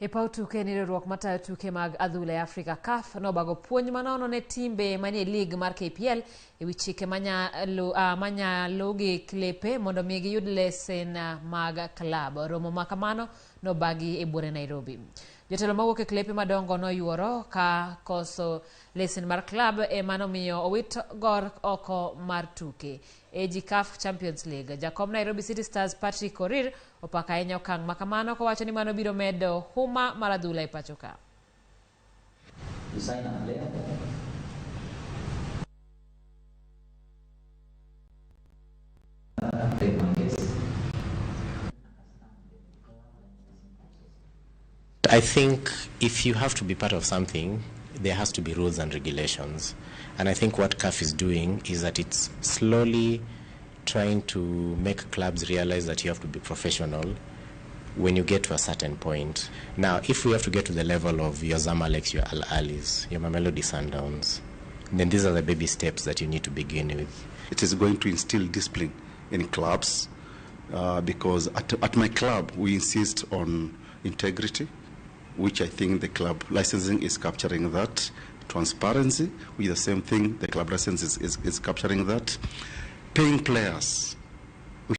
E paw tuke ni riwruok matayo tuke mag adhula e Afrika CAF nobago puonj manono ne timbe manie lig mar KPL e wi chike manyalo gi kilepe mondo mi giyud lesen mag klab. Romo makamano nobagi e buore Nairobi. Jotelo mawuok e kilepe madongo noyuoro ka koso lesen mar klab e manomiyo owit gor oko mar tuke. CAF Champions League. Jakom Nairobi City Stars Patrick Korir opaka ahinya okang' makamano kowacho ni mano biro medo huma mar adhula e pacho ka. I think if you have to be part of something, there has to be rules and regulations. And I think what CAF is doing is that it's slowly trying to make clubs realize that you have to be professional when you get to a certain point. Now, if we have to get to the level of your Zamaleks, your Al Ahlis, your Mamelodi Sundowns, then these are the baby steps that you need to begin with. It is going to instill discipline in clubs because at my club, we insist on integrity, which I think the club licensing is capturing that. Transparency, with the same thing, the club license is capturing that. Paying players